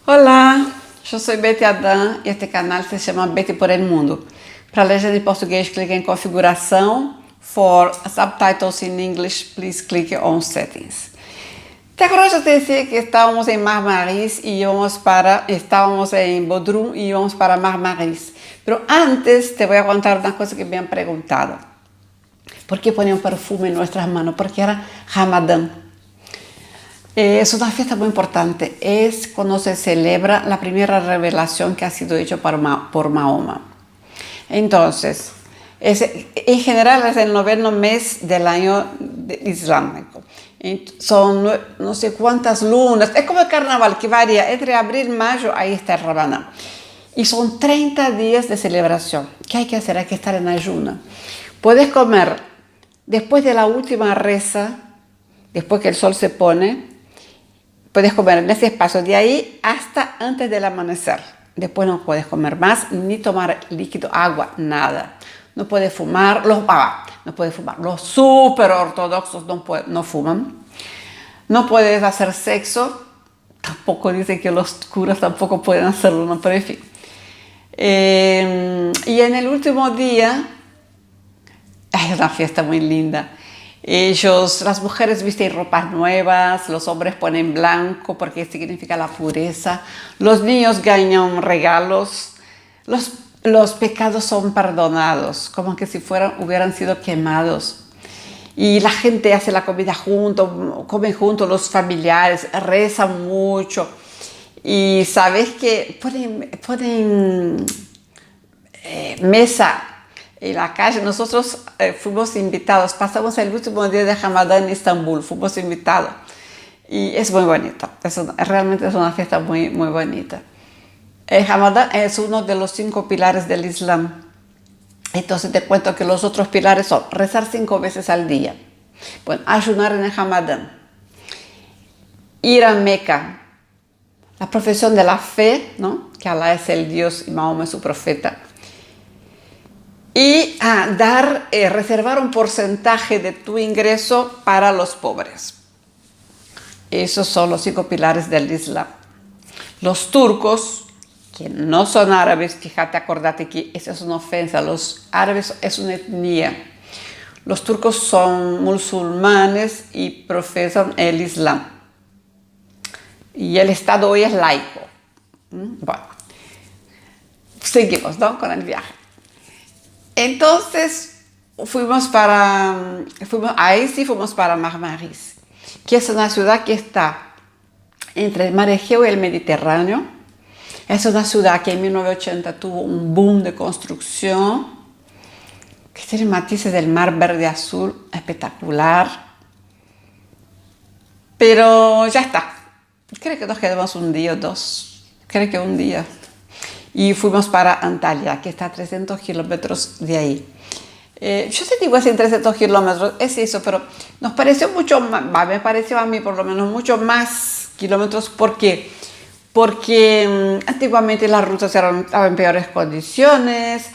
Olá, eu sou Betty Adam e este canal se chama Betty por el Mundo. Para legenda em português, clique em configuração. For subtitles in English, please click on settings. ¿Te acuerdas de decir que estábamos en Marmaris y estábamos en Bodrum y íbamos para Marmaris? Pero antes te voy a contar una cosa que me han preguntado. ¿Por qué ponían perfume en nuestras manos? Porque era Ramadán. Es una fiesta muy importante. Es cuando se celebra la primera revelación que ha sido hecha por Mahoma. Entonces, en general es el noveno mes del año islámico. Son no sé cuántas lunas. Es como el carnaval que varía entre abril y mayo. Ahí está el Ramadán. Y son 30 días de celebración. ¿Qué hay que hacer? Hay que estar en ayuno. Puedes comer después de la última reza, después que el sol se pone. Puedes comer en ese espacio de ahí hasta antes del amanecer. Después no puedes comer más ni tomar líquido, agua, nada. No puedes fumar. No puedes fumar. Los súper ortodoxos no fuman. No puedes hacer sexo. Tampoco dicen que los curas tampoco pueden hacerlo, ¿no? Pero en fin. Y en el último día es una fiesta muy linda. Las mujeres visten ropas nuevas, los hombres ponen blanco porque significa la pureza, los niños ganan regalos, los pecados son perdonados, como que si hubieran sido quemados. Y la gente hace la comida junto, comen juntos los familiares, rezan mucho. Y sabes que ponen mesa en la calle. Nosotros fuimos invitados, pasamos el último día de Ramadán en Estambul, fuimos invitados y es muy bonito, realmente es una fiesta muy, muy bonita. El Ramadán es uno de los 5 pilares del Islam. Entonces te cuento que los otros pilares son rezar 5 veces al día, bueno, ayunar en el Ramadán, ir a Meca, la profesión de la fe, ¿no? Que Allah es el Dios y Mahoma es su profeta. Y reservar un porcentaje de tu ingreso para los pobres. Esos son los 5 pilares del Islam. Los turcos, que no son árabes, fíjate, acordate que esa es una ofensa. Los árabes es una etnia. Los turcos son musulmanes y profesan el Islam. Y el Estado hoy es laico. Bueno, seguimos, ¿no? Con el viaje. Entonces fuimos para Marmaris, que es una ciudad que está entre el mar Egeo y el Mediterráneo. Es una ciudad que en 1980 tuvo un boom de construcción, que tiene matices del mar verde azul espectacular. Pero ya está. Creo que nos quedamos un día o dos. Creo que un día. Y fuimos para Antalya, que está a 300 kilómetros de ahí. Yo te digo así, 300 kilómetros, es eso, pero nos pareció mucho más, me pareció a mí por lo menos mucho más kilómetros. ¿Por qué? Porque antiguamente las rutas estaban en peores condiciones,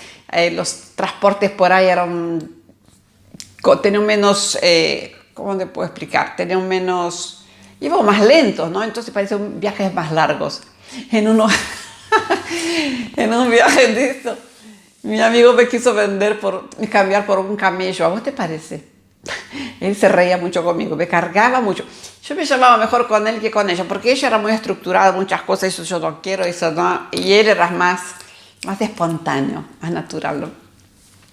los transportes por ahí tenían menos, ¿cómo te puedo explicar? Iban más lentos, ¿no? Entonces parecían viajes más largos. En un viaje de esto, mi amigo me quiso cambiar por un camello. ¿A vos te parece? Él se reía mucho conmigo, me cargaba mucho. Yo me llevaba mejor con él que con ella, porque ella era muy estructurada, muchas cosas, eso yo no quiero, eso no. Y él era más espontáneo, más natural, ¿no?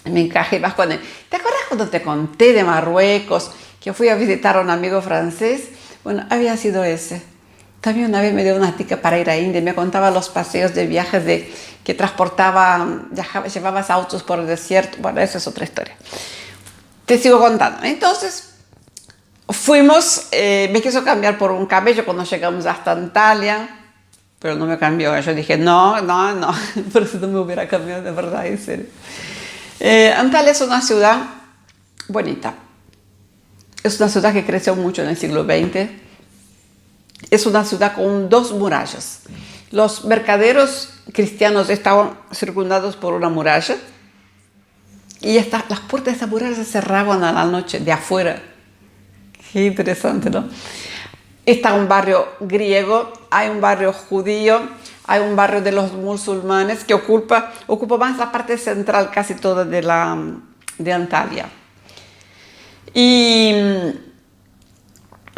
Me encajé más con él. ¿Te acuerdas cuando te conté de Marruecos, que fui a visitar a un amigo francés? Bueno, había sido ese. También una vez me dio una tica para ir a India, me contaba los paseos de viajes que llevabas autos por el desierto. Bueno, esa es otra historia. Te sigo contando. Entonces, me quiso cambiar por un camello cuando llegamos hasta Antalya, pero no me cambió. Yo dije, no, por eso no me hubiera cambiado de verdad, en serio. Antalya es una ciudad bonita. Es una ciudad que creció mucho en el siglo XX. Es una ciudad con 2 murallas. Los mercaderos cristianos estaban circundados por una muralla y las puertas de esa muralla se cerraban a la noche de afuera. Qué interesante, ¿no? está un barrio griego, hay un barrio judío, hay un barrio de los musulmanes que ocupa más la parte central casi toda de Antalya. Y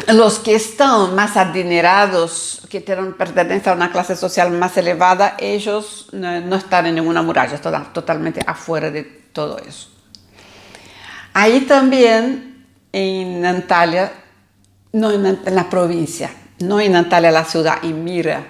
los que están más adinerados, que pertenecen a una clase social más elevada, ellos no están en ninguna muralla, están totalmente afuera de todo eso. Ahí también en Antalya, no en la provincia, no en Antalya la ciudad, en Mira,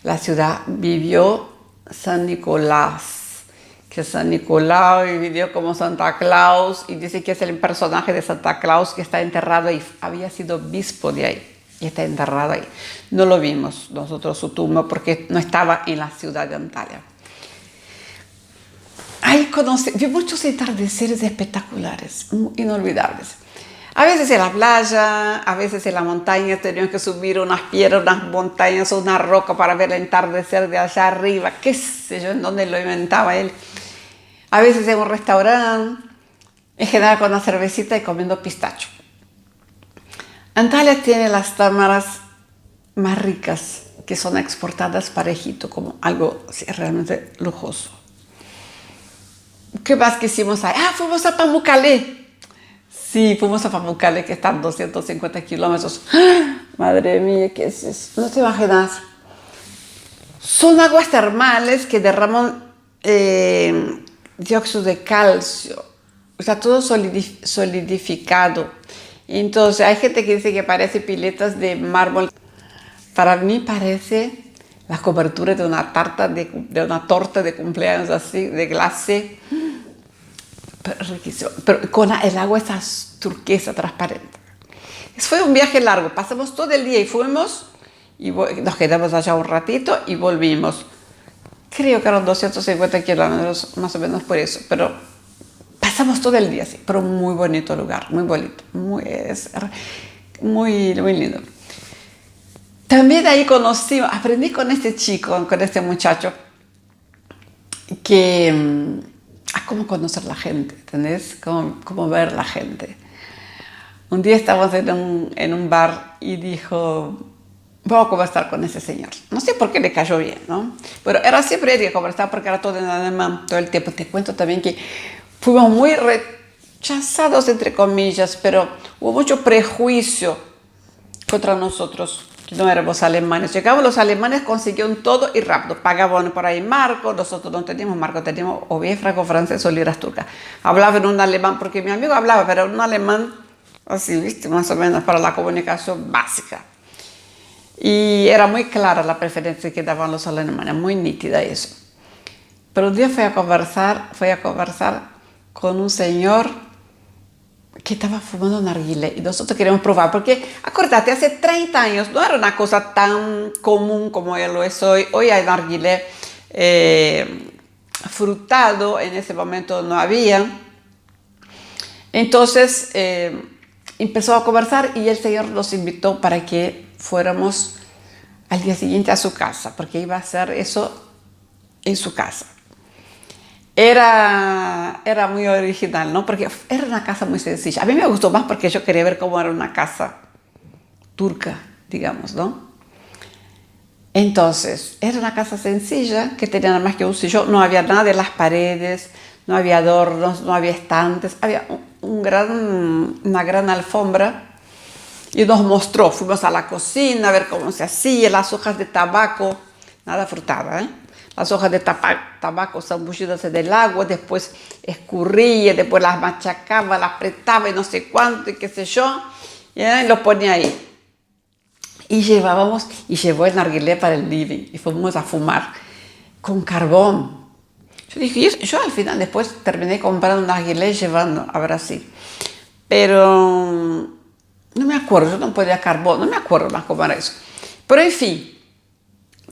la ciudad, vivió San Nicolás, que San Nicolás vivió como Santa Claus y dice que es el personaje de Santa Claus que está enterrado ahí, había sido obispo de ahí y está enterrado ahí. No lo vimos nosotros su tumba porque no estaba en la ciudad de Antalya. Ahí vi muchos atardeceres espectaculares, inolvidables. A veces en la playa, a veces en la montaña, teníamos que subir unas piedras, unas montañas o una roca para ver el atardecer de allá arriba, qué sé yo, en dónde lo inventaba él. A veces en un restaurante, en general con una cervecita y comiendo pistacho. Antalya tiene las támaras más ricas que son exportadas para Egipto como algo realmente lujoso. ¿Qué más que hicimos ahí? Fuimos a Pamukkale. Sí, fuimos a Pamukkale, que está a 250 kilómetros. Madre mía, ¿qué es eso? No te imaginas. Son aguas termales que derraman dióxido de calcio. Está todo solidificado. Entonces, hay gente que dice que parece piletas de mármol. Para mí parece la cobertura de una torta de cumpleaños así, de glacé. Riquísimo, pero con el agua esa turquesa transparente. Fue un viaje largo, pasamos todo el día y fuimos y nos quedamos allá un ratito y volvimos. Creo que eran 250 kilómetros, más o menos por eso, pero pasamos todo el día así, pero muy bonito lugar, muy bonito, muy lindo. También ahí aprendí con este chico, con este muchacho, que a cómo conocer la gente, ¿entendés? Cómo ver la gente. Un día estábamos en un bar y dijo, voy a conversar con ese señor. No sé por qué le cayó bien, ¿no? Pero siempre era conversar porque era todo en alemán todo el tiempo. Te cuento también que fuimos muy rechazados, entre comillas, pero hubo mucho prejuicio contra nosotros, que no éramos alemanes. Llegaban los alemanes, consiguieron todo y rápido. Pagaban por ahí marcos, nosotros no teníamos marcos, teníamos o bien franco francés o liras turcas. Hablaban un alemán, porque mi amigo hablaba, pero un alemán así, ¿viste? Más o menos para la comunicación básica. Y era muy clara la preferencia que daban los alemanes, muy nítida eso. Pero un día fui a conversar con un señor que estaba fumando narguilé y nosotros queríamos probar, porque acuérdate, hace 30 años no era una cosa tan común como lo es hoy. Hoy hay narguilé frutado, en ese momento no había. Entonces empezó a conversar y el señor nos invitó para que fuéramos al día siguiente a su casa, porque iba a hacer eso en su casa. Era muy original, ¿no? Porque era una casa muy sencilla. A mí me gustó más porque yo quería ver cómo era una casa turca, digamos, ¿no? Entonces, era una casa sencilla que tenía nada más que un sillón. No había nada de las paredes, no había adornos, no había estantes. Había una gran alfombra y nos mostró. Fuimos a la cocina a ver cómo se hacía, las hojas de tabaco, nada frutada, ¿eh? Las hojas de tabaco zambullidas en el agua, después escurría, después las machacaba, las apretaba y no sé cuánto y qué sé yo, y los ponía ahí. Y llevó el narguilé para el living y fuimos a fumar con carbón. Yo dije, yo al final después terminé comprando un narguilé llevando a Brasil. Pero no me acuerdo, yo no podía carbón, no me acuerdo más cómo era eso. Pero en fin.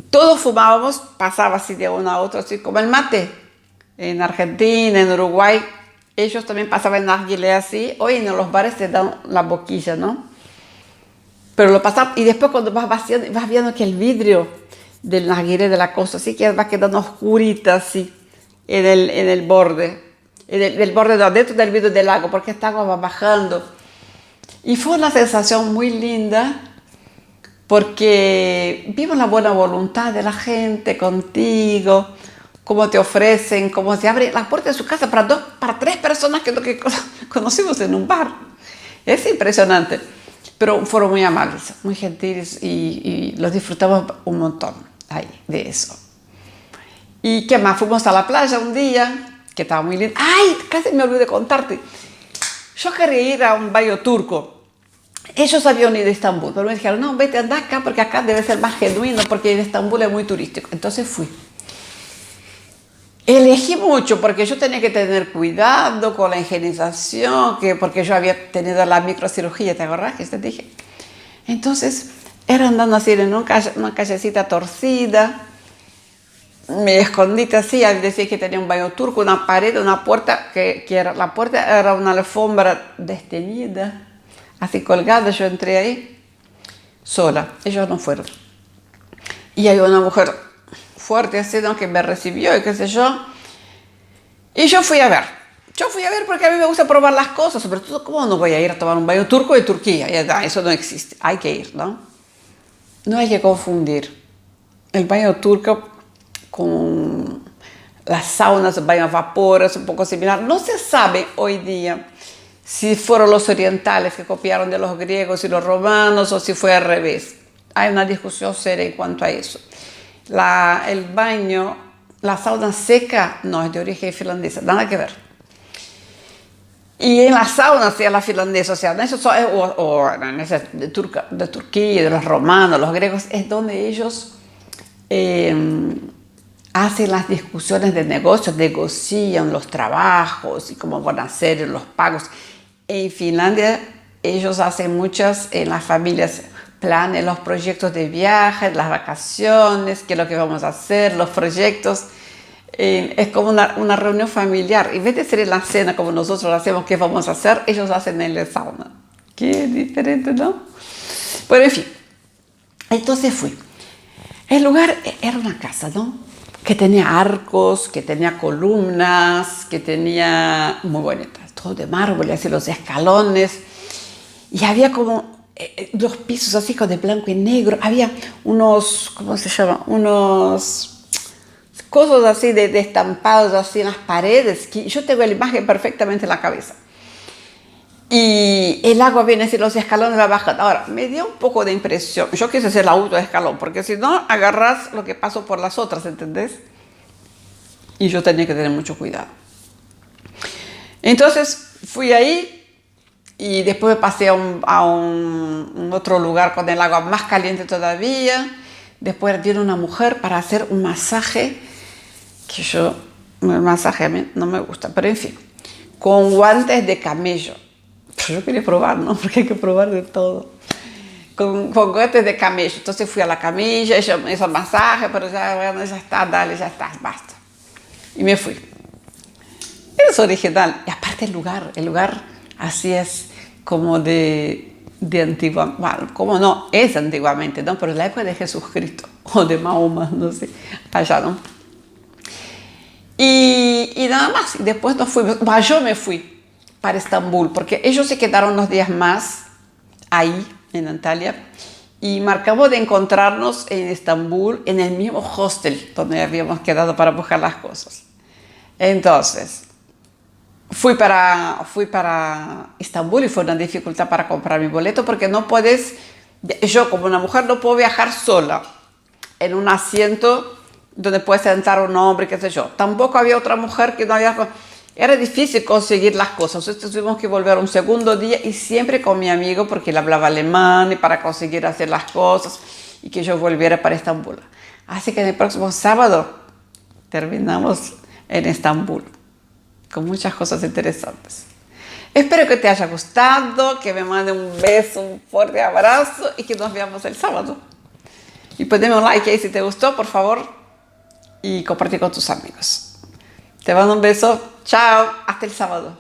Todos fumábamos, pasaba así de uno a otro, así como el mate. En Argentina, en Uruguay, ellos también pasaban el narguilé así. Hoy en los bares te dan la boquilla, ¿no? Pero lo pasaban, y después cuando vas viendo que el vidrio del narguilé de la cosa, así que va quedando oscurita así, en el borde. Del borde dentro del vidrio del agua, porque esta agua va bajando. Y fue una sensación muy linda, porque vimos la buena voluntad de la gente contigo, cómo te ofrecen, cómo se abren las puertas de su casa para tres personas que es lo que conocimos en un bar. Es impresionante, pero fueron muy amables, muy gentiles y los disfrutamos un montón ahí de eso. ¿Y qué más? Fuimos a la playa un día, que estaba muy lindo. ¡Ay! Casi me olvidé de contarte. Yo quería ir a un baño turco. Ellos habían ido a Estambul, pero me dijeron, no, vete, anda acá, porque acá debe ser más genuino, porque en Estambul es muy turístico. Entonces fui. Elegí mucho, porque yo tenía que tener cuidado con la higienización, porque yo había tenido la microcirugía, ¿te acordás que te dije? Entonces, era andando así en una callecita torcida, me escondí así, decía que tenía un baño turco, una pared, una puerta, la puerta era una alfombra desteñida, así colgada. Yo entré ahí sola, ellos no fueron. Y hay una mujer fuerte así, ¿no?, que me recibió y qué sé yo. Y yo fui a ver. Porque a mí me gusta probar las cosas, sobre todo, ¿cómo no voy a ir a tomar un baño turco de Turquía? Eso no existe, hay que ir, ¿no? No hay que confundir el baño turco con las saunas, el baño a vapor, es un poco similar. No se sabe hoy día si fueron los orientales que copiaron de los griegos y los romanos o si fue al revés. Hay una discusión seria en cuanto a eso. El baño, la sauna seca, no, es de origen finlandesa, nada que ver. Y en la sauna, sea la finlandesa, o sea, en eso en esa de Turquía, de los romanos, los griegos, es donde ellos hacen las discusiones de negocios, negocian los trabajos y cómo van a ser los pagos. En Finlandia ellos hacen muchas, en las familias, planes, los proyectos de viaje, las vacaciones, qué es lo que vamos a hacer, los proyectos. Es como una reunión familiar. En vez de ser en la cena como nosotros hacemos, qué vamos a hacer, ellos hacen en la sauna. Qué diferente, ¿no? Pero en fin, entonces fui. El lugar era una casa, ¿no?, que tenía arcos, que tenía columnas, que tenía muy bonitas, todo de mármol, así los escalones. Y había como dos pisos así con de blanco y negro. Había unos, ¿cómo se llama? Unos cosas así de estampados así en las paredes, que yo tengo la imagen perfectamente en la cabeza. Y el agua viene así, los escalones la bajan. Ahora, me dio un poco de impresión. Yo quise hacer la auto de escalón, porque si no, agarras lo que pasó por las otras, ¿entendés? Y yo tenía que tener mucho cuidado. Entonces, fui ahí y después me pasé a un otro lugar con el agua más caliente todavía. Después vino una mujer para hacer un masaje, que el masaje a mí no me gusta, pero en fin, con guantes de camello. Pero yo quería probar, ¿no? Porque hay que probar de todo. Con guantes de camello. Entonces fui a la camilla, ella me hizo el masaje, pero bueno, ya está, dale, ya está, basta. Y me fui. Es original. Y aparte el lugar así es como de antigua, bueno, como no, es antiguamente, ¿no? Pero en la época de Jesucristo o de Mahoma, no sé, allá, ¿no? Y nada más, y después nos fuimos. Bueno, yo me fui para Estambul, porque ellos se quedaron unos días más ahí, en Antalya, y marcamos de encontrarnos en Estambul, en el mismo hostel donde habíamos quedado para buscar las cosas. Entonces, fui para Estambul y fue una dificultad para comprar mi boleto, porque no puedes, yo como una mujer no puedo viajar sola en un asiento donde puede sentar un hombre, qué sé yo. Tampoco había otra mujer que no había... Era difícil conseguir las cosas, entonces tuvimos que volver un segundo día y siempre con mi amigo porque él hablaba alemán y para conseguir hacer las cosas y que yo volviera para Estambul. Así que el próximo sábado terminamos en Estambul con muchas cosas interesantes. Espero que te haya gustado, que me mande un beso, un fuerte abrazo y que nos veamos el sábado. Y poneme un like ahí si te gustó, por favor, y compartir con tus amigos. Te mando un beso. Chao. Hasta el sábado.